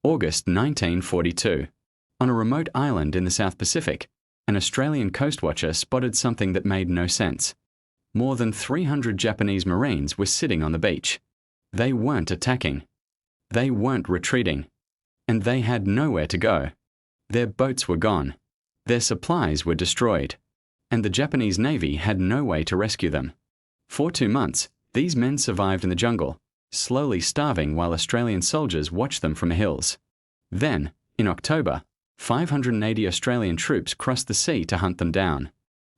August 1942. On a remote island in the South Pacific, an Australian Coastwatcher spotted something that made no sense. More than 300 Japanese Marines were sitting on the beach. They weren't attacking. They weren't retreating. And they had nowhere to go. Their boats were gone. Their supplies were destroyed. And the Japanese Navy had no way to rescue them. For 2 months, these men survived in the jungle, slowly starving while Australian soldiers watched them from the hills. Then, in October, 580 Australian troops crossed the sea to hunt them down.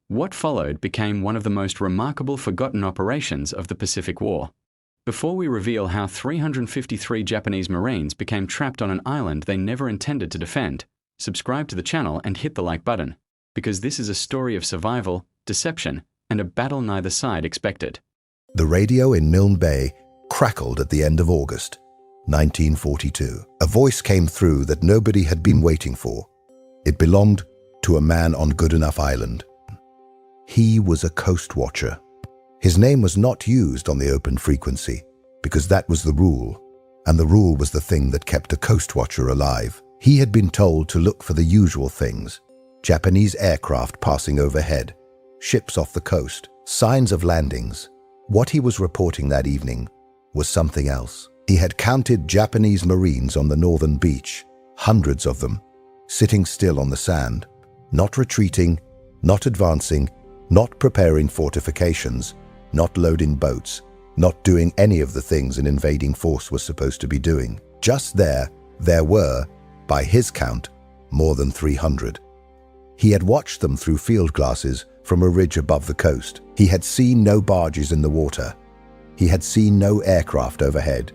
What followed became one of the most remarkable forgotten operations of the Pacific War. Before we reveal how 353 Japanese Marines became trapped on an island they never intended to defend, subscribe to the channel and hit the like button, because this is a story of survival, deception, and a battle neither side expected. The radio in Milne Bay crackled at the end of August 1942. A voice came through that nobody had been waiting for. It belonged to a man on Goodenough Island. He was a coast watcher. His name was not used on the open frequency because that was the rule, and the rule was the thing that kept a coast watcher alive. He had been told to look for the usual things: Japanese aircraft passing overhead, ships off the coast, signs of landings. What he was reporting that evening was something else. He had counted Japanese Marines on the northern beach, hundreds of them, sitting still on the sand, not retreating, not advancing, not preparing fortifications, not loading boats, not doing any of the things an invading force was supposed to be doing. Just there were, by his count, more than 300. He had watched them through field glasses from a ridge above the coast. He had seen no barges in the water. He had seen no aircraft overhead.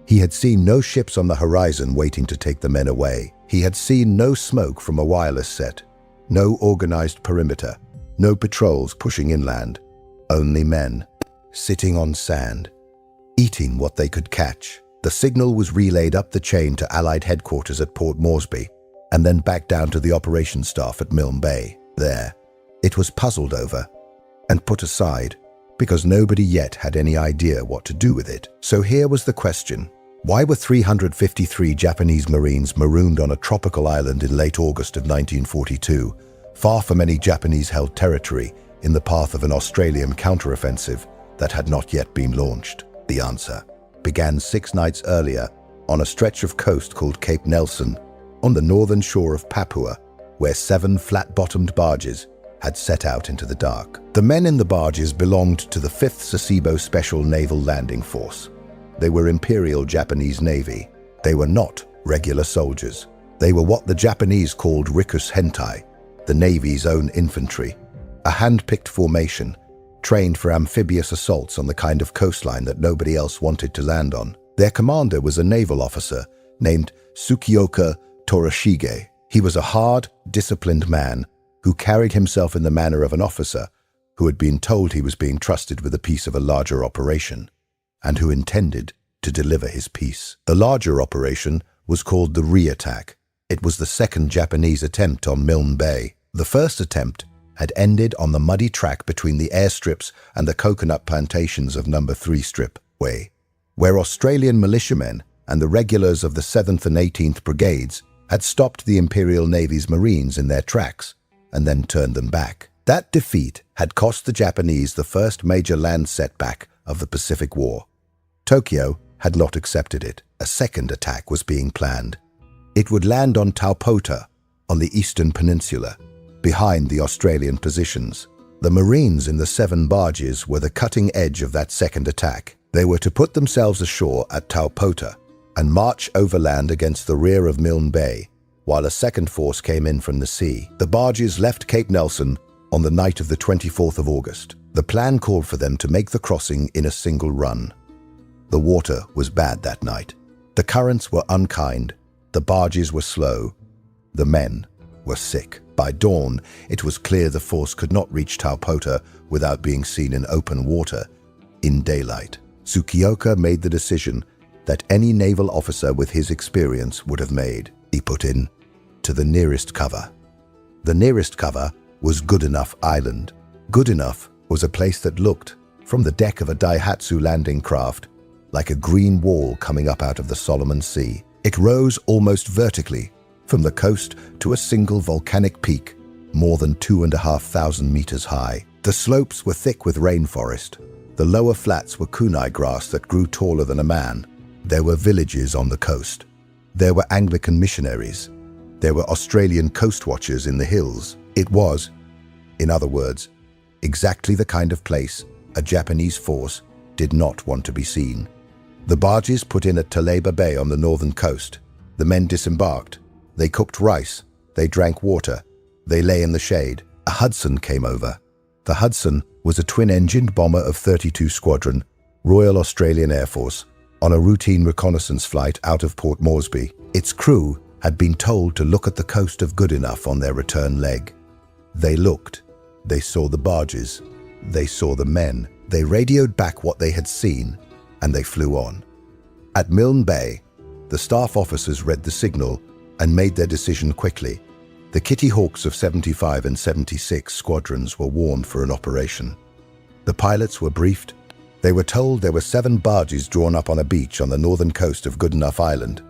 He had seen no ships on the horizon waiting to take the men away. He had seen no smoke from a wireless set, no organized perimeter, no patrols pushing inland. Only men, sitting on sand, eating what they could catch. The signal was relayed up the chain to Allied headquarters at Port Moresby, and then back down to the operations staff at Milne Bay. There, it was puzzled over and put aside because nobody yet had any idea what to do with it. So here was the question: why were 353 Japanese Marines marooned on a tropical island in late August of 1942, far from any Japanese-held territory, in the path of an Australian counteroffensive that had not yet been launched? The answer began 6 nights earlier on a stretch of coast called Cape Nelson, on the northern shore of Papua, where 7 flat-bottomed barges had set out into the dark. The men in the barges belonged to the 5th Sasebo Special Naval Landing Force. They were Imperial Japanese Navy. They were not regular soldiers. They were what the Japanese called rikusentai, the Navy's own infantry, a hand-picked formation trained for amphibious assaults on the kind of coastline that nobody else wanted to land on. Their commander was a naval officer named Tsukioka Torashige. He was a hard, disciplined man who carried himself in the manner of an officer who had been told he was being trusted with a piece of a larger operation, and who intended to deliver his piece. The larger operation was called the re-attack. It was the second Japanese attempt on Milne Bay. The first attempt had ended on the muddy track between the airstrips and the coconut plantations of No. 3 Strip Way, where Australian militiamen and the regulars of the 7th and 18th Brigades had stopped the Imperial Navy's Marines in their tracks and then turned them back. That defeat had cost the Japanese the first major land setback of the Pacific War. Tokyo had not accepted it. A second attack was being planned. It would land on Taupota, on the eastern peninsula, behind the Australian positions. The Marines in the 7 barges were the cutting edge of that second attack. They were to put themselves ashore at Taupota and march overland against the rear of Milne Bay, while a second force came in from the sea. The barges left Cape Nelson on the night of the 24th of August. The plan called for them to make the crossing in a single run. The water was bad that night. The currents were unkind. The barges were slow. The men were sick. By dawn, it was clear the force could not reach Taupota without being seen in open water, in daylight. Tsukioka made the decision that any naval officer with his experience would have made. He put in to the nearest cover. The nearest cover was Goodenough Island. Goodenough was a place that looked, from the deck of a Daihatsu landing craft, like a green wall coming up out of the Solomon Sea. It rose almost vertically from the coast to a single volcanic peak, more than 2,500 meters high. The slopes were thick with rainforest. The lower flats were kunai grass that grew taller than a man. There were villages on the coast. There were Anglican missionaries. There were Australian coastwatchers in the hills. It was, in other words, exactly the kind of place a Japanese force did not want to be seen. The barges put in at Milne Bay on the northern coast. The men disembarked. They cooked rice. They drank water. They lay in the shade. A Hudson came over. The Hudson was a twin-engined bomber of 32 Squadron, Royal Australian Air Force, on a routine reconnaissance flight out of Port Moresby. Its crew had been told to look at the coast of Goodenough on their return leg. They looked. They saw the barges. They saw the men. They radioed back what they had seen, and they flew on. At Milne Bay, the staff officers read the signal and made their decision quickly. The Kittyhawks of 75 and 76 squadrons were warned for an operation. The pilots were briefed. They were told there were 7 barges drawn up on a beach on the northern coast of Goodenough Island,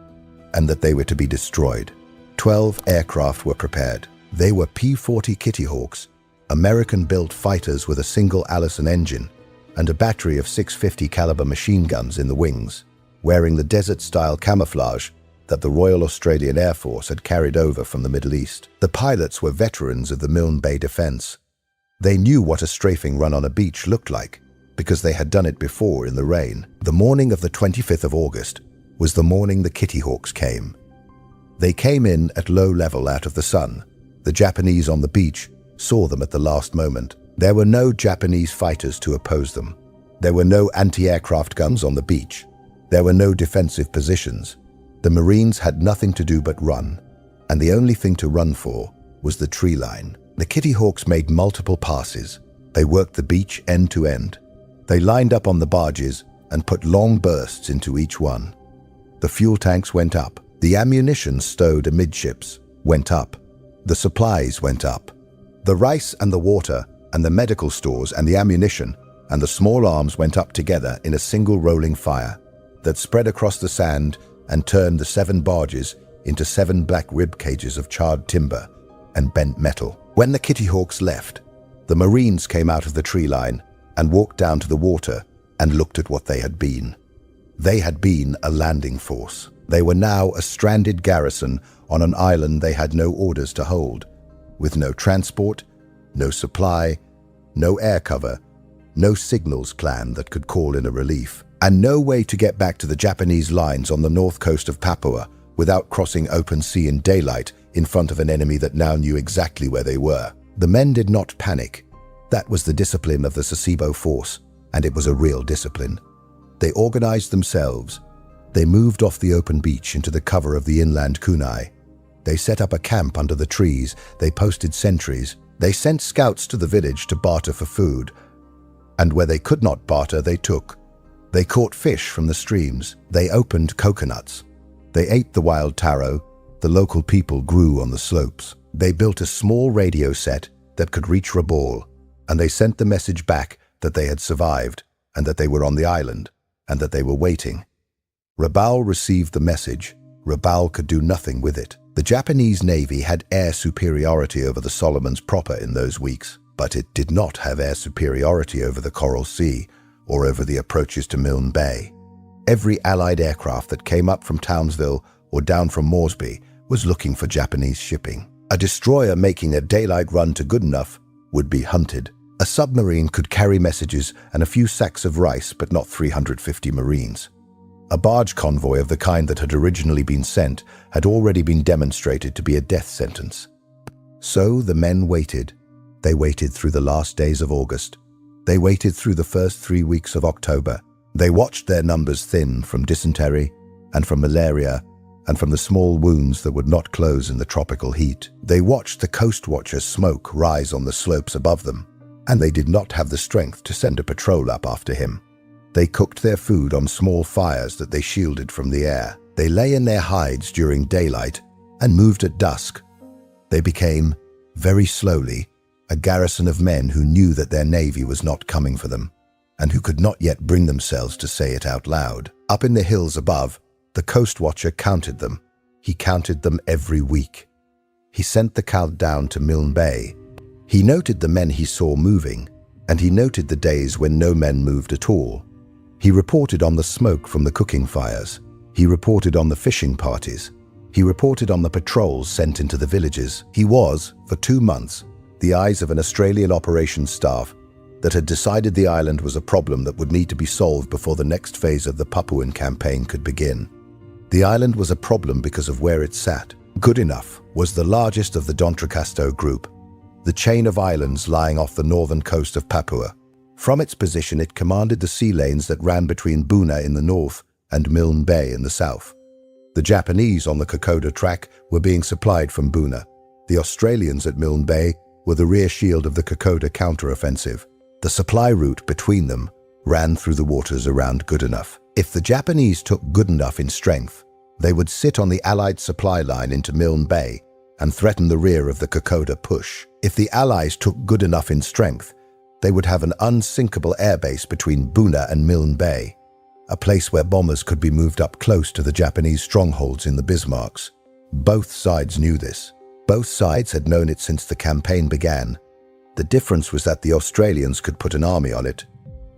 and that they were to be destroyed. 12 aircraft were prepared. They were P-40 Kittyhawks, American-built fighters with a single Allison engine and a battery of 650 caliber machine guns in the wings, wearing the desert-style camouflage that the Royal Australian Air Force had carried over from the Middle East. The pilots were veterans of the Milne Bay defense. They knew what a strafing run on a beach looked like because they had done it before in the rain. The morning of the 25th of August was the morning the Kittyhawks came. They came in at low level out of the sun. The Japanese on the beach saw them at the last moment. There were no Japanese fighters to oppose them. There were no anti-aircraft guns on the beach. There were no defensive positions. The Marines had nothing to do but run, and the only thing to run for was the tree line. The Kittyhawks made multiple passes. They worked the beach end to end. They lined up on the barges and put long bursts into each one. The fuel tanks went up. The ammunition stowed amidships went up. The supplies went up. The rice and the water and the medical stores and the ammunition and the small arms went up together in a single rolling fire that spread across the sand and turned the 7 barges into 7 black rib cages of charred timber and bent metal. When the Kittyhawks left, the Marines came out of the tree line and walked down to the water and looked at what they had been. They had been a landing force. They were now a stranded garrison on an island they had no orders to hold, with no transport, no supply, no air cover, no signals clan that could call in a relief, and no way to get back to the Japanese lines on the north coast of Papua without crossing open sea in daylight in front of an enemy that now knew exactly where they were. The men did not panic. That was the discipline of the Sasebo force, and it was a real discipline. They organized themselves. They moved off the open beach into the cover of the inland kunai. They set up a camp under the trees. They posted sentries. They sent scouts to the village to barter for food. And where they could not barter, they took. They caught fish from the streams. They opened coconuts. They ate the wild taro the local people grew on the slopes. They built a small radio set that could reach Rabaul, and they sent the message back that they had survived and that they were on the island and that they were waiting. Rabaul received the message. Rabaul could do nothing with it. The Japanese Navy had air superiority over the Solomons proper in those weeks, but it did not have air superiority over the Coral Sea or over the approaches to Milne Bay. Every Allied aircraft that came up from Townsville or down from Moresby was looking for Japanese shipping. A destroyer making a daylight run to Goodenough would be hunted. A submarine could carry messages and a few sacks of rice, but not 350 Marines. A barge convoy of the kind that had originally been sent had already been demonstrated to be a death sentence. So the men waited. They waited through the last days of August. They waited through the first 3 weeks of October. They watched their numbers thin from dysentery and from malaria and from the small wounds that would not close in the tropical heat. They watched the Coastwatcher's smoke rise on the slopes above them, and they did not have the strength to send a patrol up after him. They cooked their food on small fires that they shielded from the air. They lay in their hides during daylight and moved at dusk. They became, very slowly, a garrison of men who knew that their navy was not coming for them, and who could not yet bring themselves to say it out loud. Up in the hills above, The Coastwatcher counted them. He counted them every week. He sent the count down to Milne Bay. He noted the men he saw moving, and he noted the days when no men moved at all. He reported on the smoke from the cooking fires. He reported on the fishing parties. He reported on the patrols sent into the villages. He was, for 2 months, the eyes of an Australian operations staff that had decided the island was a problem that would need to be solved before the next phase of the Papuan campaign could begin. The island was a problem because of where it sat. Goodenough was the largest of the D'Entrecasteaux group, the chain of islands lying off the northern coast of Papua. From its position, it commanded the sea lanes that ran between Buna in the north and Milne Bay in the south. The Japanese on the Kokoda track were being supplied from Buna. The Australians at Milne Bay were the rear shield of the Kokoda counteroffensive. The supply route between them ran through the waters around Goodenough. If the Japanese took Goodenough in strength, they would sit on the Allied supply line into Milne Bay and threaten the rear of the Kokoda push. If the Allies took Goodenough in strength, they would have an unsinkable airbase between Buna and Milne Bay, a place where bombers could be moved up close to the Japanese strongholds in the Bismarcks. Both sides knew this. Both sides had known it since the campaign began. The difference was that the Australians could put an army on it,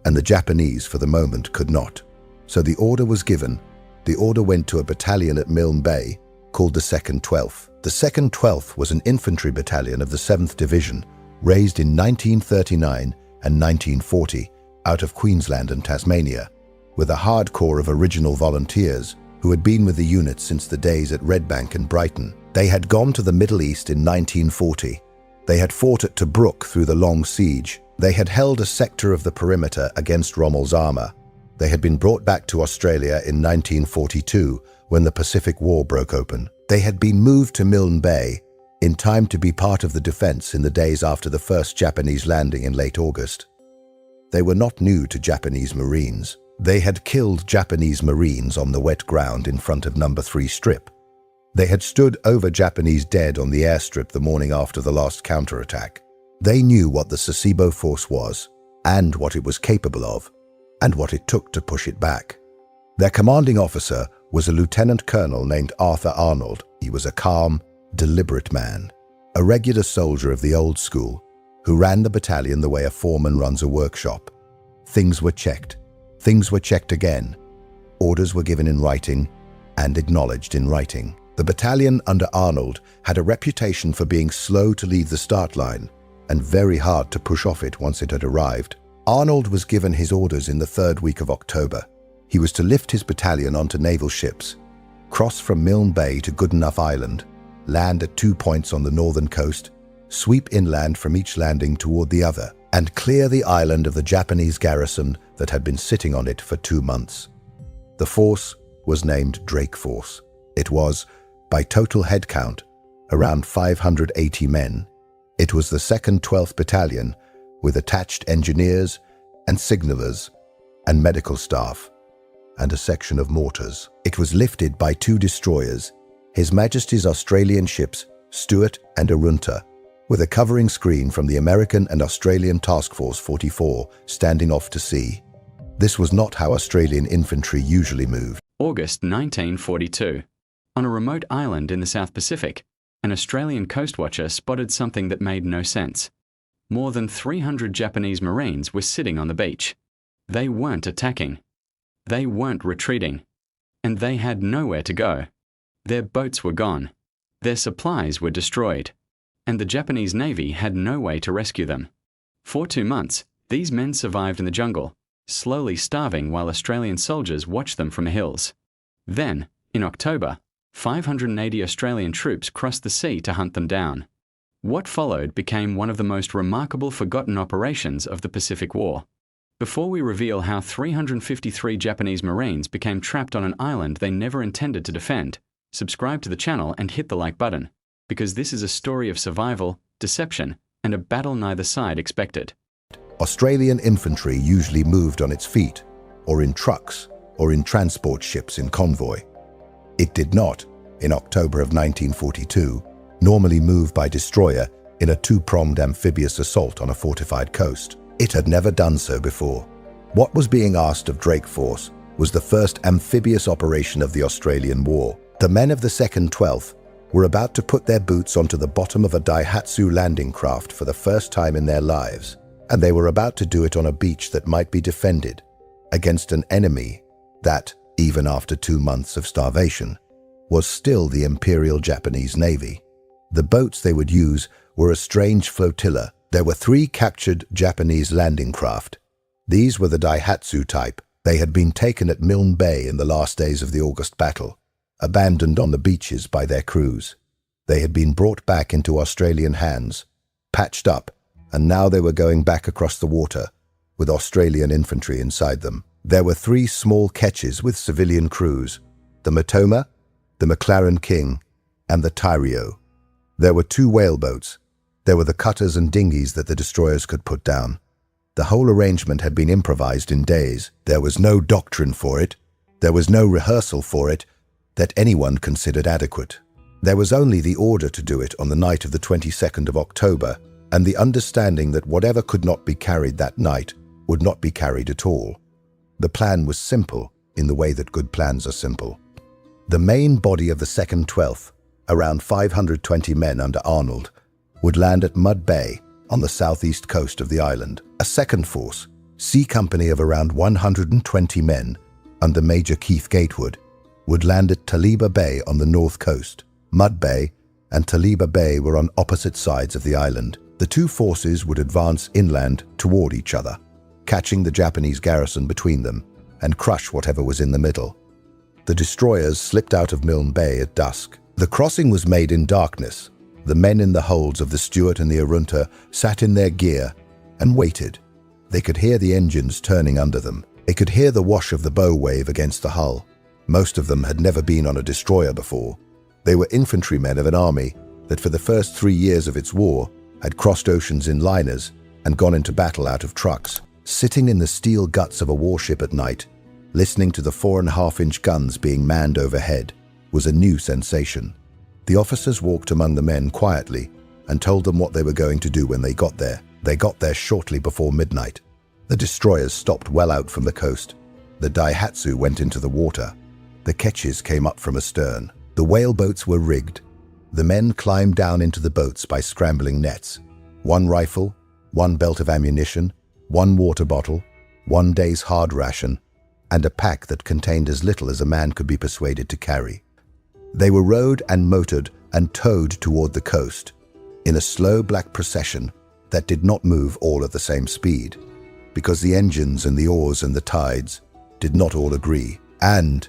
and the Japanese, for the moment, could not. So the order was given. The order went to a battalion at Milne Bay called the Second Twelfth. The Second Twelfth was an infantry battalion of the 7th Division, raised in 1939 and 1940 out of Queensland and Tasmania, with a hardcore of original volunteers who had been with the unit since the days at Redbank and Brighton. They had gone to the Middle East in 1940. They had fought at Tobruk through the long siege. They had held a sector of the perimeter against Rommel's armour. They had been brought back to Australia in 1942 when the Pacific War broke open. They had been moved to Milne Bay in time to be part of the defence in the days after the first Japanese landing in late August. They were not new to Japanese Marines. They had killed Japanese Marines on the wet ground in front of No. 3 Strip. They had stood over Japanese dead on the airstrip the morning after the last counterattack. They knew what the Sasebo force was, and what it was capable of, and what it took to push it back. Their commanding officer was a lieutenant colonel named Arthur Arnold. He was a calm, deliberate man, a regular soldier of the old school, who ran the battalion the way a foreman runs a workshop. Things were checked. Things were checked again. Orders were given in writing and acknowledged in writing. The battalion under Arnold had a reputation for being slow to leave the start line and very hard to push off it once it had arrived. Arnold was given his orders in the 3rd week of October. He was to lift his battalion onto naval ships, cross from Milne Bay to Goodenough Island, land at 2 points on the northern coast, sweep inland from each landing toward the other, and clear the island of the Japanese garrison that had been sitting on it for 2 months. The force was named Drake Force. It was, by total head count, around 580 men. It was the Second 12th Battalion, with attached engineers and signallers and medical staff, and a section of mortars. It was lifted by 2 destroyers, His Majesty's Australian ships Stuart and Arunta, with a covering screen from the American and Australian Task Force 44 standing off to sea. This was not how Australian infantry usually moved. August 1942. On a remote island in the South Pacific, an Australian Coastwatcher spotted something that made no sense. More than 300 Japanese Marines were sitting on the beach. They weren't attacking. They weren't retreating. And they had nowhere to go. Their boats were gone. Their supplies were destroyed. And the Japanese Navy had no way to rescue them. For 2 months, these men survived in the jungle, slowly starving while Australian soldiers watched them from the hills. Then, in October, 580 Australian troops crossed the sea to hunt them down. What followed became one of the most remarkable forgotten operations of the Pacific War. Before we reveal how 353 Japanese Marines became trapped on an island they never intended to defend, subscribe to the channel and hit the like button, because this is a story of survival, deception, and a battle neither side expected. Australian infantry usually moved on its feet, or in trucks, or in transport ships in convoy. It did not, in October of 1942, normally move by destroyer in a 2-pronged amphibious assault on a fortified coast. It had never done so before. What was being asked of Drake Force was the first amphibious operation of the Australian War. The men of the Second Twelfth were about to put their boots onto the bottom of a Daihatsu landing craft for the first time in their lives, and they were about to do it on a beach that might be defended against an enemy that, even after 2 months of starvation, was still the Imperial Japanese Navy. The boats they would use were a strange flotilla. There were 3 captured Japanese landing craft. These were the Daihatsu type. They had been taken at Milne Bay in the last days of the August battle, abandoned on the beaches by their crews. They had been brought back into Australian hands, patched up, and now they were going back across the water with Australian infantry inside them. There were 3 small ketches with civilian crews, the Matoma, the McLaren King, and the Tyrio. There were 2 whaleboats. There were the cutters and dinghies that the destroyers could put down. The whole arrangement had been improvised in days. There was no doctrine for it. There was no rehearsal for it that anyone considered adequate. There was only the order to do it on the night of the 22nd of October, and the understanding that whatever could not be carried that night would not be carried at all. The plan was simple in the way that good plans are simple. The main body of the Second Twelfth, around 520 men under Arnold, would land at Milne Bay on the southeast coast of the island. A second force, C Company of around 120 men under Major Keith Gatewood, would land at Taliba Bay on the north coast. Milne Bay and Taliba Bay were on opposite sides of the island. The 2 forces would advance inland toward each other, catching the Japanese garrison between them, and crush whatever was in the middle. The destroyers slipped out of Milne Bay at dusk. The crossing was made in darkness. The men in the holds of the Stuart and the Arunta sat in their gear and waited. They could hear the engines turning under them. They could hear the wash of the bow wave against the hull. Most of them had never been on a destroyer before. They were infantrymen of an army that for the first 3 years of its war had crossed oceans in liners and gone into battle out of trucks. Sitting in the steel guts of a warship at night, listening to the 4.5-inch guns being manned overhead, was a new sensation. The officers walked among the men quietly and told them what they were going to do when they got there. They got there shortly before midnight. The destroyers stopped well out from the coast. The Daihatsu went into the water. The ketches came up from astern. The whaleboats were rigged. The men climbed down into the boats by scrambling nets. 1 rifle, 1 belt of ammunition, 1 water bottle, 1 day's hard ration, and a pack that contained as little as a man could be persuaded to carry. They were rowed and motored and towed toward the coast in a slow black procession that did not move all at the same speed, because the engines and the oars and the tides did not all agree, and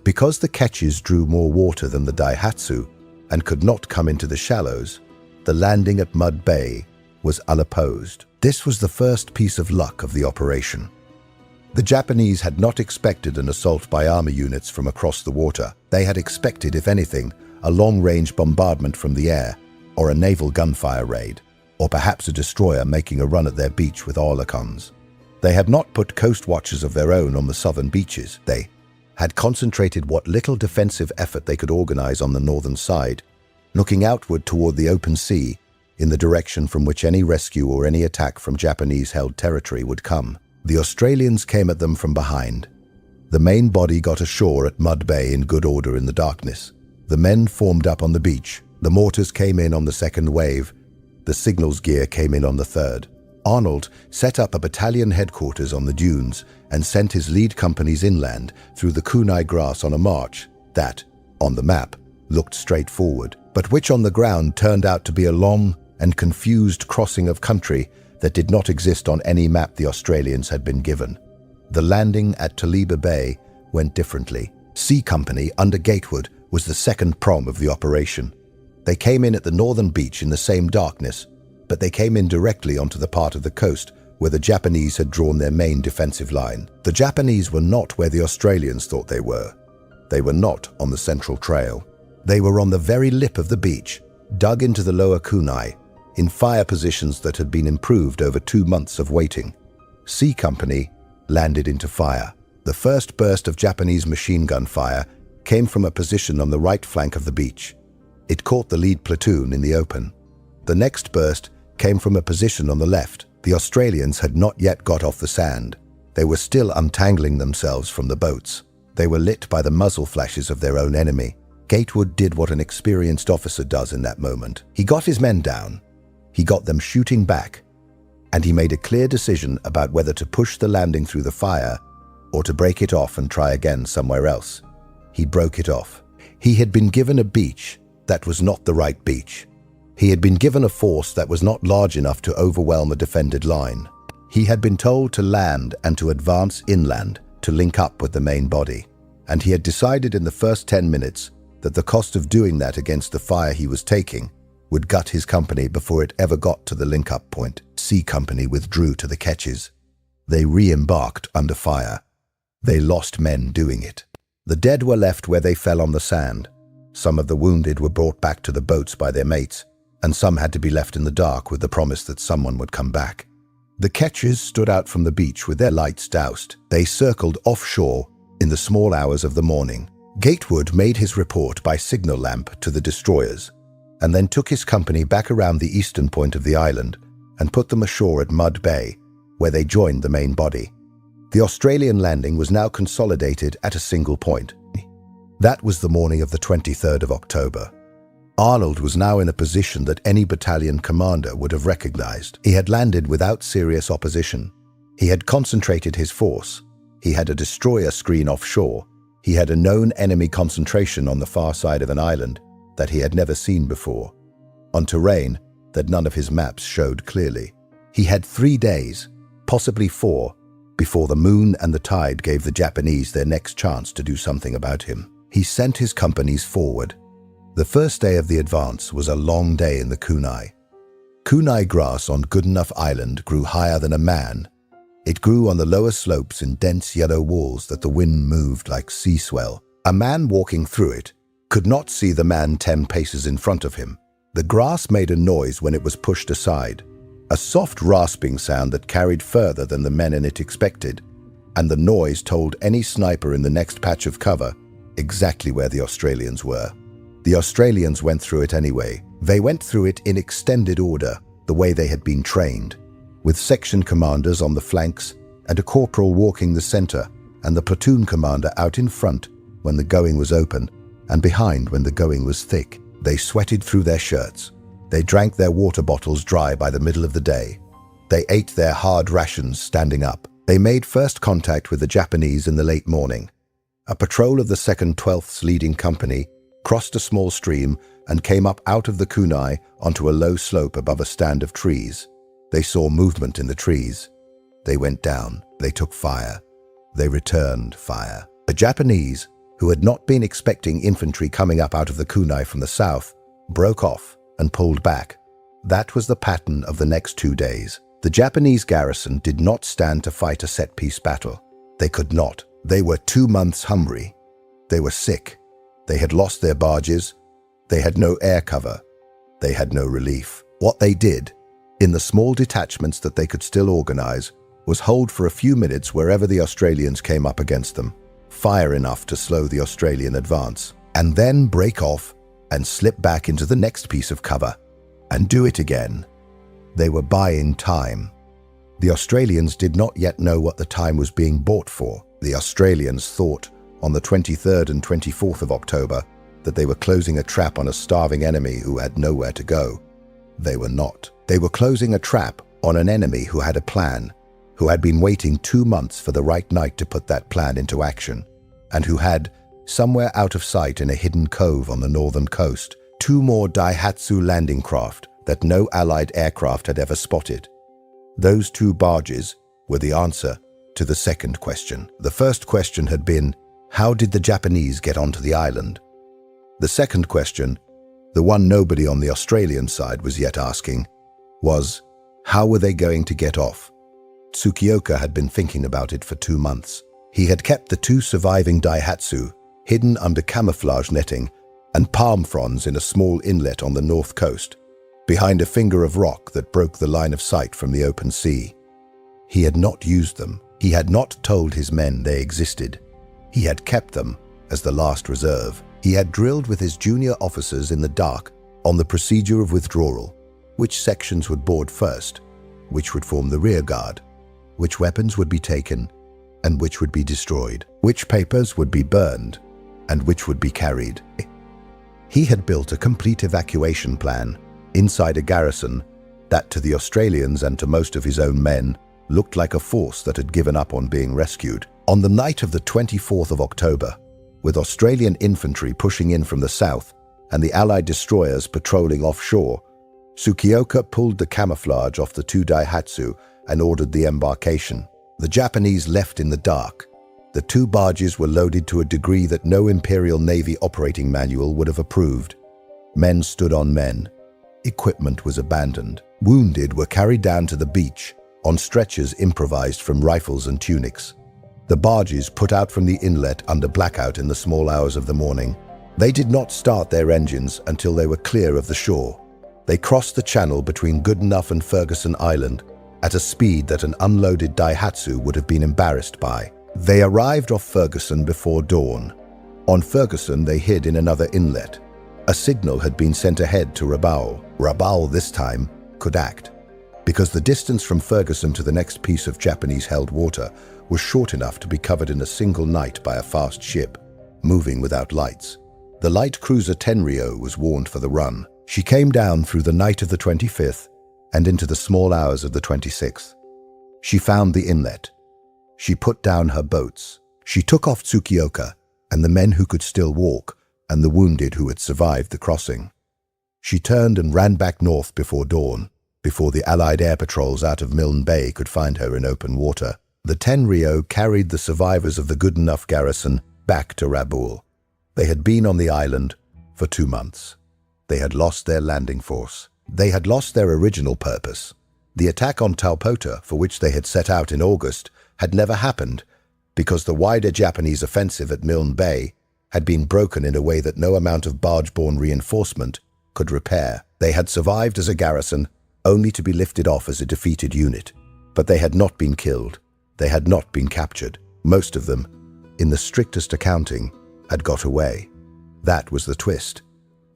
because the ketches drew more water than the Daihatsu and could not come into the shallows, the landing at Milne Bay was unopposed. This was the first piece of luck of the operation. The Japanese had not expected an assault by army units from across the water. They had expected, if anything, a long-range bombardment from the air, or a naval gunfire raid, or perhaps a destroyer making a run at their beach with oerlikons. They had not put coast watchers of their own on the southern beaches. They had concentrated what little defensive effort they could organize on the northern side, looking outward toward the open sea in the direction from which any rescue or any attack from Japanese-held territory would come. The Australians came at them from behind. The main body got ashore at Milne Bay in good order in the darkness. The men formed up on the beach. The mortars came in on the second wave. The signals gear came in on the third. Arnold set up a battalion headquarters on the dunes and sent his lead companies inland through the kunai grass on a march that, on the map, looked straight forward, but which on the ground turned out to be a long and confused crossing of country that did not exist on any map the Australians had been given. The landing at Taliba Bay went differently. C Company under Gatewood was the second prong of the operation. They came in at the northern beach in the same darkness, but they came in directly onto the part of the coast where the Japanese had drawn their main defensive line. The Japanese were not where the Australians thought they were. They were not on the Central Trail. They were on the very lip of the beach, dug into the lower kunai, in fire positions that had been improved over 2 months of waiting. C Company landed into fire. The first burst of Japanese machine gun fire came from a position on the right flank of the beach. It caught the lead platoon in the open. The next burst came from a position on the left. The Australians had not yet got off the sand. They were still untangling themselves from the boats. They were lit by the muzzle flashes of their own enemy. Gatewood did what an experienced officer does in that moment. He got his men down. He got them shooting back. And he made a clear decision about whether to push the landing through the fire or to break it off and try again somewhere else. He broke it off. He had been given a beach that was not the right beach. He had been given a force that was not large enough to overwhelm a defended line. He had been told to land and to advance inland to link up with the main body. And he had decided in the first 10 minutes that the cost of doing that against the fire he was taking would gut his company before it ever got to the link-up point. C Company withdrew to the ketches. They re-embarked under fire. They lost men doing it. The dead were left where they fell on the sand. Some of the wounded were brought back to the boats by their mates, and some had to be left in the dark with the promise that someone would come back. The ketches stood out from the beach with their lights doused. They circled offshore in the small hours of the morning. Gatewood made his report by signal lamp to the destroyers, and then took his company back around the eastern point of the island and put them ashore at Milne Bay, where they joined the main body. The Australian landing was now consolidated at a single point. That was the morning of the 23rd of October. Arnold was now in a position that any battalion commander would have recognized. He had landed without serious opposition. He had concentrated his force. He had a destroyer screen offshore. He had a known enemy concentration on the far side of an island that he had never seen before, on terrain that none of his maps showed clearly. He had 3 days, possibly 4, before the moon and the tide gave the Japanese their next chance to do something about him. He sent his companies forward. The first day of the advance was a long day in the kunai. Kunai grass on Goodenough Island grew higher than a man. It grew on the lower slopes in dense yellow walls that the wind moved like sea swell. A man walking through it could not see the man 10 paces in front of him. The grass made a noise when it was pushed aside, a soft rasping sound that carried further than the men in it expected, and the noise told any sniper in the next patch of cover exactly where the Australians were. The Australians went through it anyway. They went through it in extended order, the way they had been trained, with section commanders on the flanks and a corporal walking the center and the platoon commander out in front when the going was open and behind when the going was thick. They sweated through their shirts. They drank their water bottles dry by the middle of the day. They ate their hard rations standing up. They made first contact with the Japanese in the late morning. A patrol of the Second Twelfth's leading company crossed a small stream and came up out of the kunai onto a low slope above a stand of trees. They saw movement in the trees. They went down. They took fire. They returned fire. The Japanese, who had not been expecting infantry coming up out of the kunai from the south, broke off and pulled back. That was the pattern of the next 2 days. The Japanese garrison did not stand to fight a set-piece battle. They could not. They were 2 months hungry. They were sick. They had lost their barges. They had no air cover. They had no relief. What they did, in the small detachments that they could still organize, was hold for a few minutes wherever the Australians came up against them, fire enough to slow the Australian advance, and then break off and slip back into the next piece of cover, and do it again. They were buying time. The Australians did not yet know what the time was being bought for. The Australians thought on the 23rd and 24th of October that they were closing a trap on a starving enemy who had nowhere to go. They were not. They were closing a trap on an enemy who had a plan, who had been waiting 2 months for the right night to put that plan into action, and who had, somewhere out of sight in a hidden cove on the northern coast, 2 more Daihatsu landing craft that no Allied aircraft had ever spotted. Those 2 barges were the answer to the second question. The first question had been, how did the Japanese get onto the island? The second question, the one nobody on the Australian side was yet asking, was, how were they going to get off? Tsukioka had been thinking about it for 2 months. He had kept the 2 surviving Daihatsu hidden under camouflage netting and palm fronds in a small inlet on the north coast, behind a finger of rock that broke the line of sight from the open sea. He had not used them. He had not told his men they existed. He had kept them as the last reserve. He had drilled with his junior officers in the dark on the procedure of withdrawal, which sections would board first, which would form the rear guard, which weapons would be taken, and which would be destroyed, which papers would be burned, and which would be carried. He had built a complete evacuation plan inside a garrison that to the Australians and to most of his own men looked like a force that had given up on being rescued. On the night of the 24th of October, with Australian infantry pushing in from the south and the Allied destroyers patrolling offshore, Tsukioka pulled the camouflage off the two Daihatsu and ordered the embarkation. The Japanese left in the dark. The two barges were loaded to a degree that no Imperial Navy operating manual would have approved. Men stood on men. Equipment was abandoned. Wounded were carried down to the beach on stretchers improvised from rifles and tunics. The barges put out from the inlet under blackout in the small hours of the morning. They did not start their engines until they were clear of the shore. They crossed the channel between Goodenough and Ferguson Island at a speed that an unloaded Daihatsu would have been embarrassed by. They arrived off Ferguson before dawn. On Ferguson, they hid in another inlet. A signal had been sent ahead to Rabaul. Rabaul, this time, could act. Because the distance from Ferguson to the next piece of Japanese-held water was short enough to be covered in a single night by a fast ship, moving without lights. The light cruiser Tenryo was warned for the run. She came down through the night of the 25th and into the small hours of the 26th. She found the inlet. She put down her boats. She took off Tsukioka and the men who could still walk and the wounded who had survived the crossing. She turned and ran back north before dawn, before the Allied air patrols out of Milne Bay could find her in open water. The Tenryo carried the survivors of the Goodenough garrison back to Rabaul. They had been on the island for 2 months. They had lost their landing force. They had lost their original purpose. The attack on Taupota, for which they had set out in August, had never happened because the wider Japanese offensive at Milne Bay had been broken in a way that no amount of barge-borne reinforcement could repair. They had survived as a garrison only to be lifted off as a defeated unit. But they had not been killed. They had not been captured. Most of them, in the strictest accounting, had got away. That was the twist.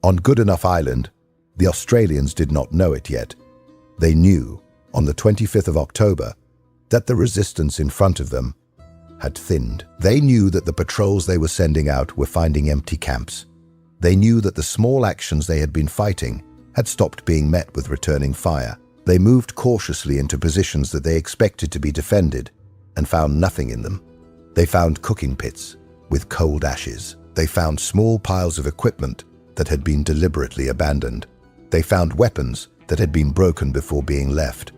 On Goodenough Island, the Australians did not know it yet. They knew, on the 25th of October, that the resistance in front of them had thinned. They knew that the patrols they were sending out were finding empty camps. They knew that the small actions they had been fighting had stopped being met with returning fire. They moved cautiously into positions that they expected to be defended and found nothing in them. They found cooking pits with cold ashes. They found small piles of equipment that had been deliberately abandoned. They found weapons that had been broken before being left.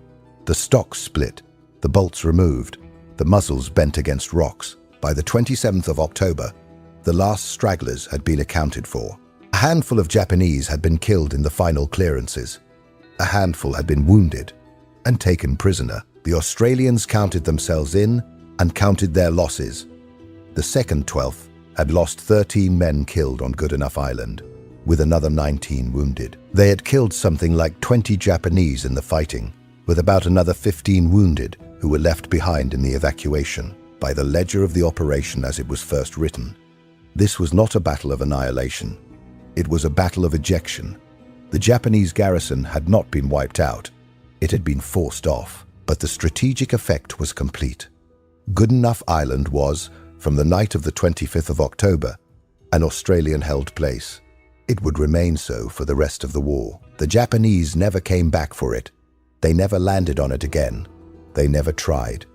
The stocks split, the bolts removed, the muzzles bent against rocks. By the 27th of October, the last stragglers had been accounted for. A handful of Japanese had been killed in the final clearances. A handful had been wounded and taken prisoner. The Australians counted themselves in and counted their losses. The Second Twelfth had lost 13 men killed on Goodenough Island, with another 19 wounded. They had killed something like 20 Japanese in the fighting, with about another 15 wounded who were left behind in the evacuation. By the ledger of the operation as it was first written, this was not a battle of annihilation. It was a battle of ejection. The Japanese garrison had not been wiped out. It had been forced off, but the strategic effect was complete. Goodenough Island was, from the night of the 25th of October, an Australian-held place. It would remain so for the rest of the war. The Japanese never came back for it. They never landed on it again. They never tried.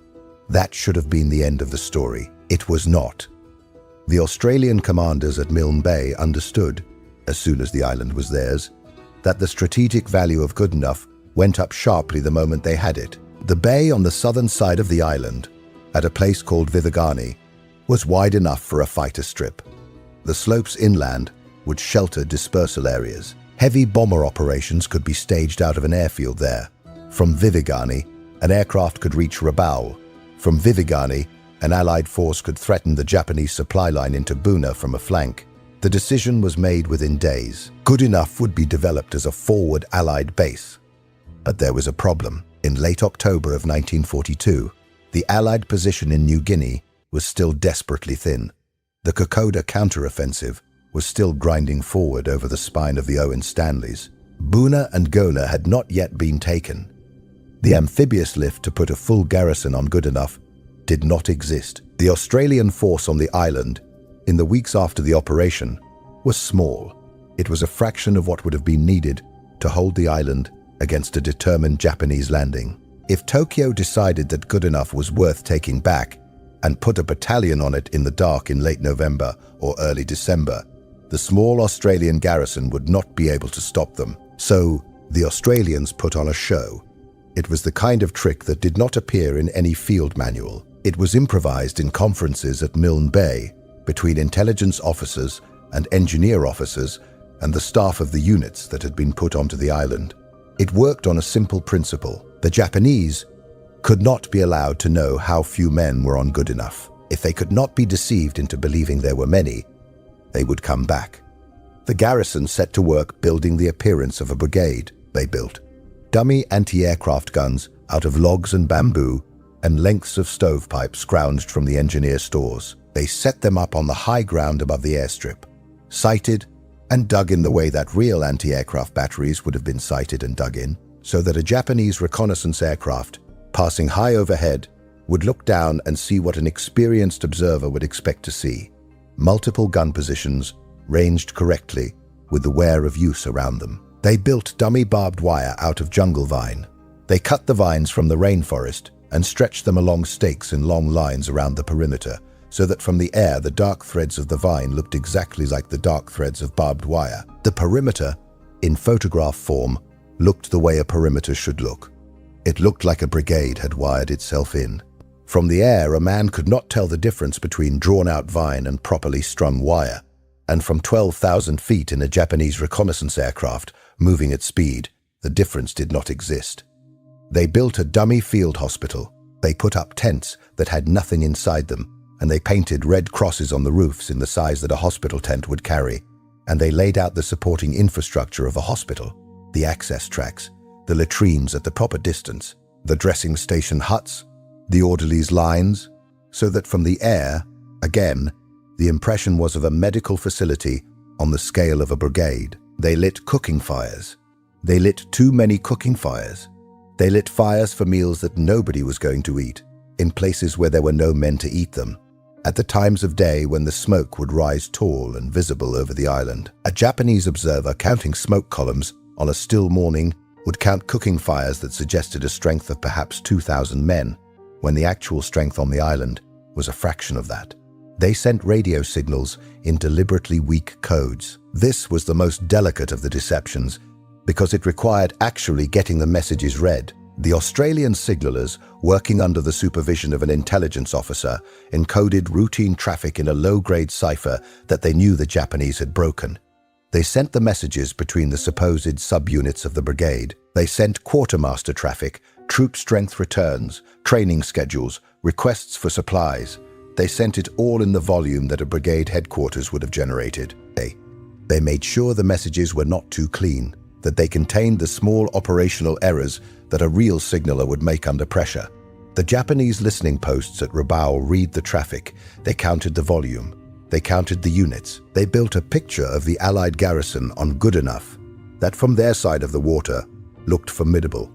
That should have been the end of the story. It was not. The Australian commanders at Milne Bay understood, as soon as the island was theirs, that the strategic value of Goodenough went up sharply the moment they had it. The bay on the southern side of the island, at a place called Vivigani, was wide enough for a fighter strip. The slopes inland would shelter dispersal areas. Heavy bomber operations could be staged out of an airfield there. From Vivigani, an aircraft could reach Rabaul. From Vivigani, an Allied force could threaten the Japanese supply line into Buna from a flank. The decision was made within days. Goodenough would be developed as a forward Allied base. But there was a problem. In late October of 1942, the Allied position in New Guinea was still desperately thin. The Kokoda counteroffensive was still grinding forward over the spine of the Owen Stanleys. Buna and Gona had not yet been taken. The Amphibious lift to put a full garrison on Goodenough did not exist. The Australian force on the island, in the weeks after the operation, was small. It was a fraction of what would have been needed to hold the island against a determined Japanese landing. If Tokyo decided that Goodenough was worth taking back and put a battalion on it in the dark in late November or early December, the small Australian garrison would not be able to stop them. So the Australians put on a show. It was the kind of trick that did not appear in any field manual. It was improvised in conferences at Milne Bay between intelligence officers and engineer officers and the staff of the units that had been put onto the island. It worked on a simple principle. The Japanese could not be allowed to know how few men were on Goodenough. If they could not be deceived into believing there were many, they would come back. The garrison set to work building the appearance of a brigade. They built dummy anti-aircraft guns out of logs and bamboo and lengths of stovepipe scrounged from the engineer stores. They set them up on the high ground above the airstrip, sighted and dug in the way that real anti-aircraft batteries would have been sighted and dug in, so that a Japanese reconnaissance aircraft passing high overhead would look down and see what an experienced observer would expect to see. Multiple gun positions ranged correctly with the wear of use around them. They built dummy barbed wire out of jungle vine. They cut the vines from the rainforest and stretched them along stakes in long lines around the perimeter, so that from the air the dark threads of the vine looked exactly like the dark threads of barbed wire. The perimeter, in photograph form, looked the way a perimeter should look. It looked like a brigade had wired itself in. From the air, a man could not tell the difference between drawn-out vine and properly strung wire, and from 12,000 feet in a Japanese reconnaissance aircraft, moving at speed, the difference did not exist. They built a dummy field hospital. They put up tents that had nothing inside them, and they painted red crosses on the roofs in the size that a hospital tent would carry, and they laid out the supporting infrastructure of a hospital, the access tracks, the latrines at the proper distance, the dressing station huts, the orderlies' lines, so that from the air, again, the impression was of a medical facility on the scale of a brigade. They lit cooking fires. They lit too many cooking fires. They lit fires for meals that nobody was going to eat, in places where there were no men to eat them, at the times of day when the smoke would rise tall and visible over the island. A Japanese observer counting smoke columns on a still morning would count cooking fires that suggested a strength of perhaps 2,000 men, when the actual strength on the island was a fraction of that. They sent radio signals in deliberately weak codes. This was the most delicate of the deceptions because it required actually getting the messages read. The Australian signallers, working under the supervision of an intelligence officer, encoded routine traffic in a low-grade cipher that they knew the Japanese had broken. They sent the messages between the supposed subunits of the brigade. They sent quartermaster traffic, troop strength returns, training schedules, requests for supplies. They sent it all in the volume that a brigade headquarters would have generated. They made sure the messages were not too clean, that they contained the small operational errors that a real signaller would make under pressure. The Japanese listening posts at Rabaul read the traffic. They counted the volume. They counted the units. They built a picture of the Allied garrison on Goodenough that from their side of the water looked formidable.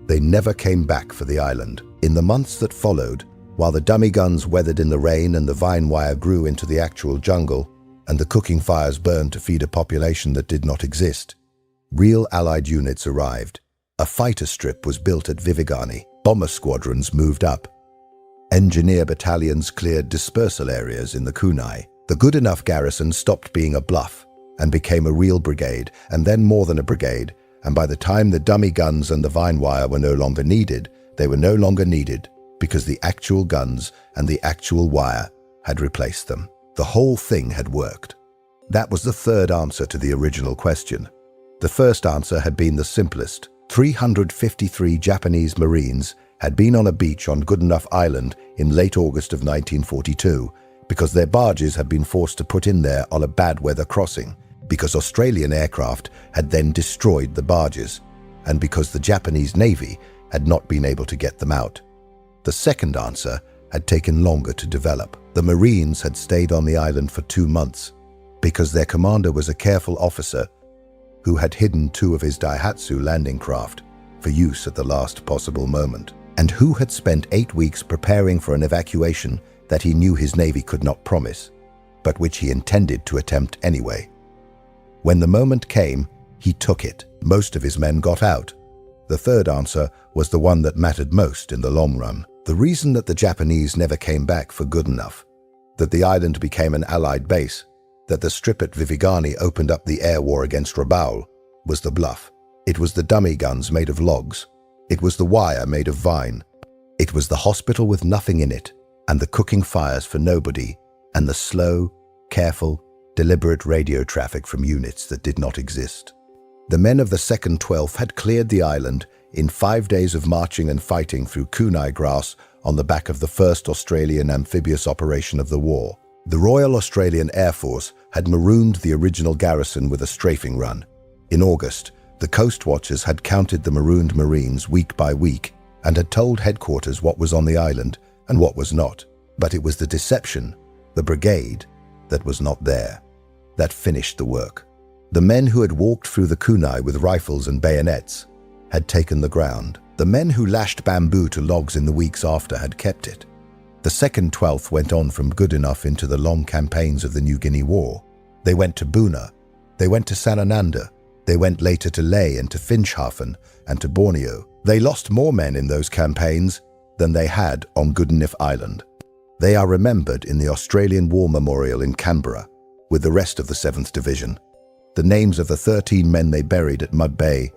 They never came back for the island. In the months that followed, while the dummy guns weathered in the rain and the vine wire grew into the actual jungle, and the cooking fires burned to feed a population that did not exist, real Allied units arrived. A fighter strip was built at Vivigani. Bomber squadrons moved up. Engineer battalions cleared dispersal areas in the Kunai. The Goodenough garrison stopped being a bluff and became a real brigade, and then more than a brigade, and by the time the dummy guns and the vine wire were no longer needed, they were no longer needed because the actual guns and the actual wire had replaced them. The whole thing had worked. That was the third answer to the original question. The first answer had been the simplest. 353 Japanese Marines had been on a beach on Goodenough Island in late August of 1942 because their barges had been forced to put in there on a bad weather crossing, because Australian aircraft had then destroyed the barges, and because the Japanese Navy had not been able to get them out. The second answer had taken longer to develop. The Marines had stayed on the island for 2 months because their commander was a careful officer who had hidden 2 of his Daihatsu landing craft for use at the last possible moment. and who had spent 8 weeks preparing for an evacuation that he knew his navy could not promise, but which he intended to attempt anyway. When the moment came, he took it. Most of his men got out. The third answer was the one that mattered most in the long run. The reason that the Japanese never came back for Goodenough, that the island became an Allied base, that the strip at Vivigani opened up the air war against Rabaul, was the bluff. It was the dummy guns made of logs. It was the wire made of vine. It was the hospital with nothing in it, and the cooking fires for nobody, and the slow, careful, deliberate radio traffic from units that did not exist. The men of the Second Twelfth had cleared the island in 5 days of marching and fighting through kunai grass on the back of the first Australian amphibious operation of the war. The Royal Australian Air Force had marooned the original garrison with a strafing run. In August, the Coastwatchers had counted the marooned Marines week by week and had told headquarters what was on the island and what was not. But it was the deception, the brigade, that was not there, that finished the work. The men who had walked through the kunai with rifles and bayonets had taken the ground. The men who lashed bamboo to logs in the weeks after had kept it. The Second Twelfth went on from Goodenough into the long campaigns of the New Guinea War. They went to Buna, they went to Sanananda, they went later to Lae and to Finschhafen and to Borneo. They lost more men in those campaigns than they had on Goodenough Island. They are remembered in the Australian War Memorial in Canberra with the rest of the 7th Division. The names of the 13 men they buried at Milne Bay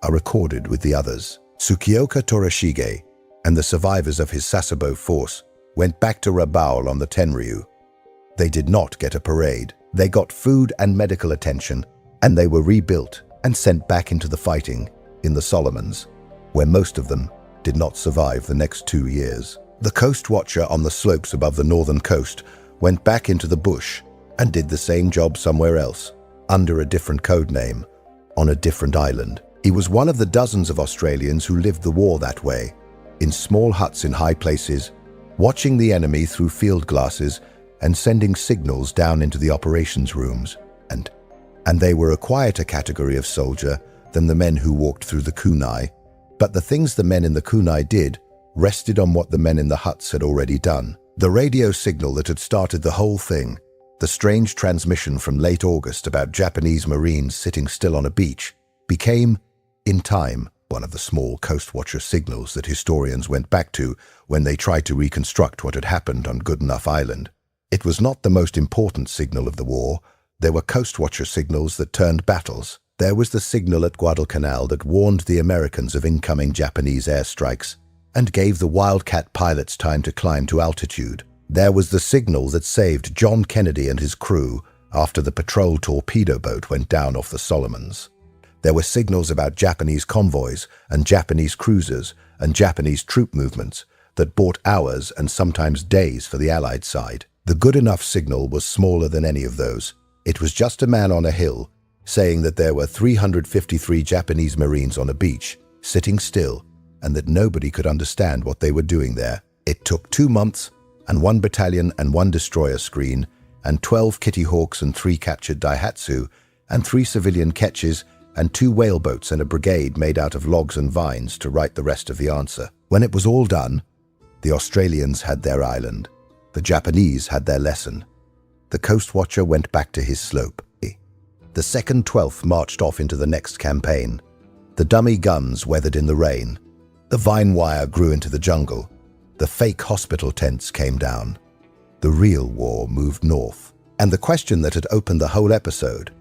are recorded with the others. Tsukioka Torashige and the survivors of his Sasebo force went back to Rabaul on the Tenryou. They did not get a parade. They got food and medical attention, and they were rebuilt and sent back into the fighting in the Solomons, where most of them did not survive the next 2 years. The Coastwatcher on the slopes above the northern coast went back into the bush and did the same job somewhere else, under a different code name, on a different island. He was one of the dozens of Australians who lived the war that way, in small huts in high places, watching the enemy through field glasses and sending signals down into the operations rooms. And they were a quieter category of soldier than the men who walked through the kunai. But the things the men in the kunai did rested on what the men in the huts had already done. The radio signal that had started the whole thing, the strange transmission from late August about Japanese Marines sitting still on a beach, became, in time, one of the small Coastwatcher signals that historians went back to when they tried to reconstruct what had happened on Goodenough Island. It was not the most important signal of the war. There were Coastwatcher signals that turned battles. There was the signal at Guadalcanal that warned the Americans of incoming Japanese airstrikes and gave the Wildcat pilots time to climb to altitude. There was the signal that saved John Kennedy and his crew after the patrol torpedo boat went down off the Solomons. There were signals about Japanese convoys and Japanese cruisers and Japanese troop movements that bought hours and sometimes days for the Allied side. The Goodenough signal was smaller than any of those. It was just a man on a hill saying that there were 353 Japanese Marines on a beach, sitting still, and that nobody could understand what they were doing there. It took 2 months and 1 battalion and 1 destroyer screen and 12 Kittyhawks and 3 captured Daihatsu and 3 civilian ketches and 2 whaleboats and a brigade made out of logs and vines to write the rest of the answer. When it was all done, the Australians had their island. The Japanese had their lesson. The Coastwatcher went back to his slope. The Second Twelfth marched off into the next campaign. The dummy guns weathered in the rain. The vine wire grew into the jungle. The fake hospital tents came down. The real war moved north. And the question that had opened the whole episode,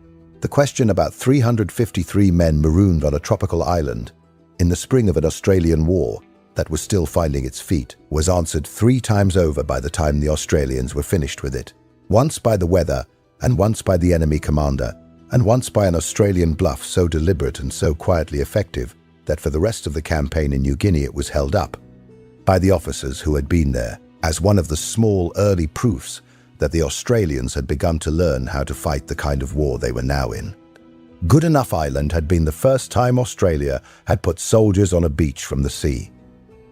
the question about 353 men marooned on a tropical island in the spring of an Australian war that was still finding its feet, was answered 3 times over by the time the Australians were finished with it. Once by the weather, and once by the enemy commander, and once by an Australian bluff so deliberate and so quietly effective that for the rest of the campaign in New Guinea it was held up by the officers who had been there, as one of the small early proofs that the Australians had begun to learn how to fight the kind of war they were now in. Goodenough Island had been the first time Australia had put soldiers on a beach from the sea.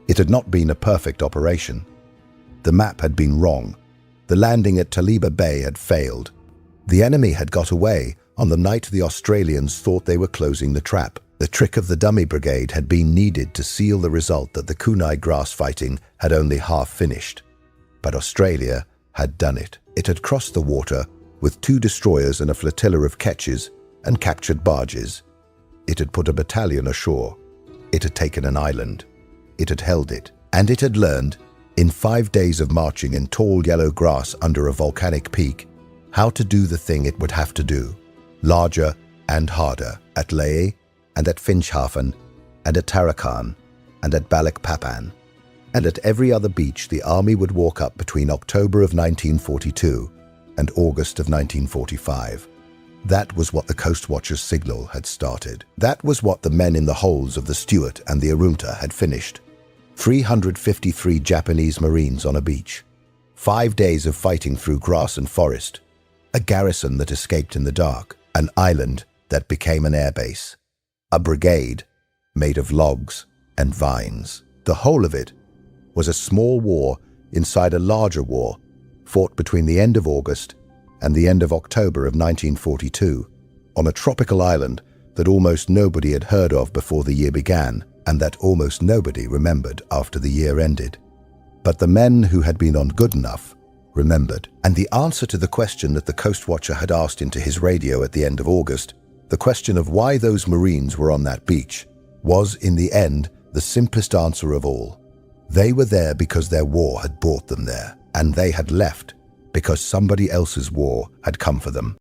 It had not been a perfect operation. The map had been wrong. The landing at Taliba Bay had failed. The enemy had got away on the night the Australians thought they were closing the trap. The trick of the dummy brigade had been needed to seal the result that the kunai grass fighting had only half finished. But Australia had done it. It had crossed the water with 2 destroyers and a flotilla of ketches and captured barges. It had put a battalion ashore. It had taken an island. It had held it. And it had learned, in 5 days of marching in tall yellow grass under a volcanic peak, how to do the thing it would have to do, larger and harder, at Lae and at Finschhafen and at Tarakan and at Balikpapan. And at every other beach the army would walk up between October of 1942 and August of 1945. That was what the Coastwatcher's signal had started. That was what the men in the holds of the Stuart and the Arunta had finished. 353 Japanese Marines on a beach. 5 days of fighting through grass and forest. A garrison that escaped in the dark. An island that became an airbase. A brigade made of logs and vines. The whole of it was a small war inside a larger war fought between the end of August and the end of October of 1942 on a tropical island that almost nobody had heard of before the year began and that almost nobody remembered after the year ended. But the men who had been on Goodenough remembered, and the answer to the question that the Coastwatcher had asked into his radio at the end of August, the question of why those Marines were on that beach, was in the end the simplest answer of all. They were there because their war had brought them there, and they had left because somebody else's war had come for them.